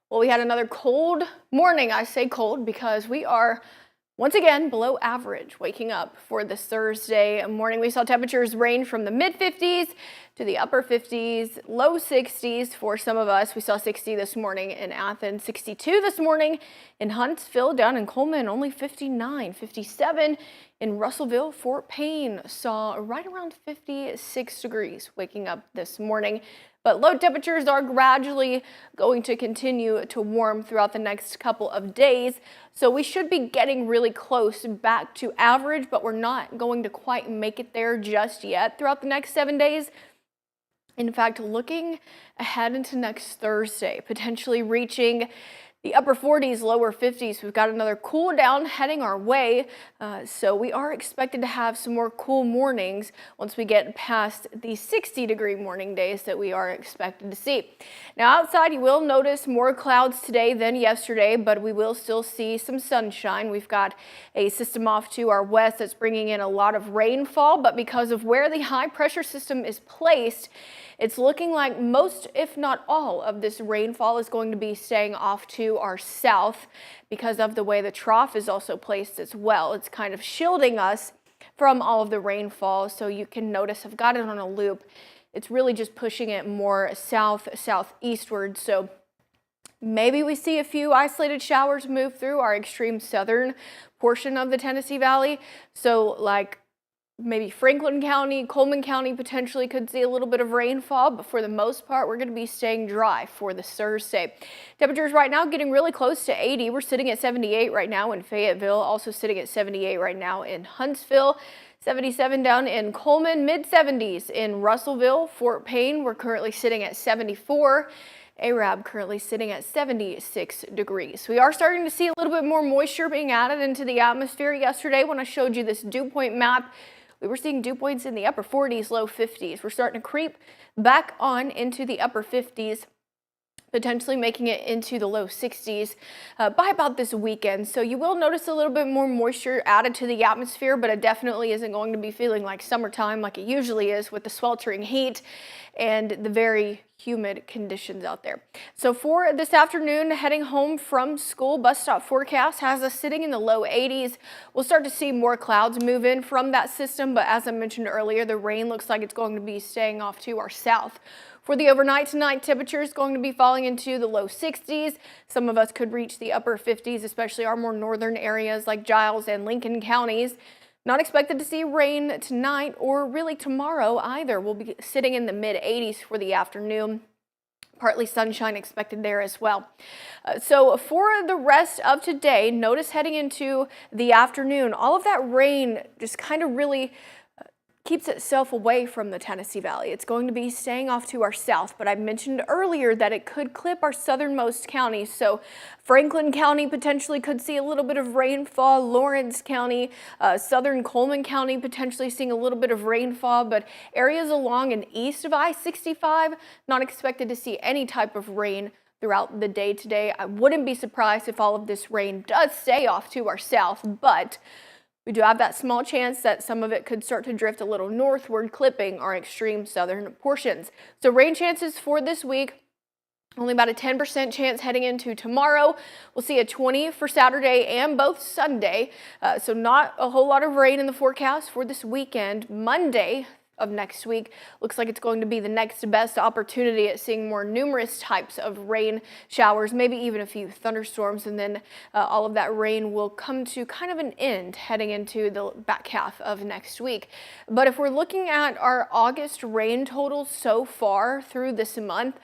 Well, we had another cold morning. I say cold because we are once again below average waking up for this Thursday morning. We saw temperatures range from the mid 50s to the upper 50s, low 60s for some of us. We saw 60 this morning in Athens, 62 this morning in Huntsville, down in Coleman, only 59, 57 in Russellville. Fort Payne saw right around 56 degrees waking up this morning. But low temperatures are gradually going to continue to warm throughout the next couple of days. So we should be getting really close back to average, but we're not going to quite make it there just yet throughout the next 7 days. In fact, looking ahead into next Thursday, potentially reaching the upper 40s, lower 50s. We've got another cool down heading our way. So we are expected to have some more cool mornings once we get past the 60-degree morning days that we are expected to see. Now outside, you will notice more clouds today than yesterday, but we will still see some sunshine. We've got a system off to our west that's bringing in a lot of rainfall, but because of where the high pressure system is placed, it's looking like most, if not all, of this rainfall is going to be staying off to our south because of the way the trough is also placed as well. It's kind of shielding us from all of the rainfall. So you can notice I've got it on a loop. It's really just pushing it more southeastward. So maybe we see a few isolated showers move through our extreme southern portion of the Tennessee Valley. So like maybe Franklin County, Coleman County potentially could see a little bit of rainfall, but for the most part, we're going to be staying dry for this Thursday. Temperatures right now getting really close to 80. We're sitting at 78 right now in Fayetteville, also sitting at 78 right now in Huntsville. 77 down in Coleman, mid 70s in Russellville. Fort Payne, we're currently sitting at 74. Arab currently sitting at 76 degrees. We are starting to see a little bit more moisture being added into the atmosphere. Yesterday when I showed you this dew point map, we were seeing dew points in the upper 40s, low 50s. We're starting to creep back on into the upper 50s, potentially making it into the low 60s by about this weekend. So you will notice a little bit more moisture added to the atmosphere, but it definitely isn't going to be feeling like summertime like it usually is with the sweltering heat and the very humid conditions out there. So for this afternoon, heading home from school, bus stop forecast has us sitting in the low 80s. We'll start to see more clouds move in from that system, but as I mentioned earlier, the rain looks like it's going to be staying off to our south. For the overnight tonight, temperature is going to be falling into the low 60s. Some of us could reach the upper 50s, especially our more northern areas like Giles and Lincoln counties. Not expected to see rain tonight or really tomorrow either. We'll be sitting in the mid 80s for the afternoon. Partly sunshine expected there as well. So for the rest of today, notice heading into the afternoon, all of that rain just kind of really keeps itself away from the Tennessee Valley. It's going to be staying off to our south, but I mentioned earlier that it could clip our southernmost counties. So Franklin County potentially could see a little bit of rainfall. Lawrence County, southern Coleman County potentially seeing a little bit of rainfall, but areas along and east of I-65 not expected to see any type of rain throughout the day today. I wouldn't be surprised if all of this rain does stay off to our south, but we do have that small chance that some of it could start to drift a little northward, clipping our extreme southern portions. So rain chances for this week, only about a 10% chance heading into tomorrow. We'll see a 20 for Saturday and both Sunday. So not a whole lot of rain in the forecast for this weekend. Monday of next week looks like it's going to be the next best opportunity at seeing more numerous types of rain showers, maybe even a few thunderstorms, and then all of that rain will come to kind of an end heading into the back half of next week. But if we're looking at our August rain totals so far through this month,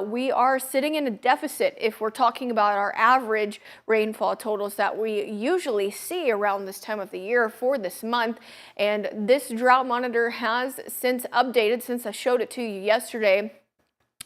we are sitting in a deficit if we're talking about our average rainfall totals that we usually see around this time of the year for this month. And this drought monitor has since updated since I showed it to you yesterday.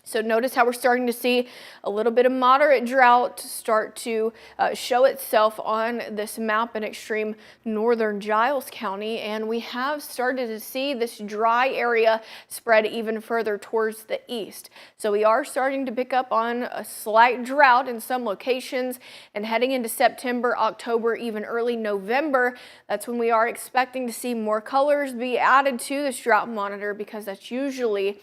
So notice how we're starting to see a little bit of moderate drought start to show itself on this map in extreme northern Giles County, and we have started to see this dry area spread even further towards the east. So we are starting to pick up on a slight drought in some locations, and heading into September, October, even early November, that's when we are expecting to see more colors be added to this drought monitor, because that's usually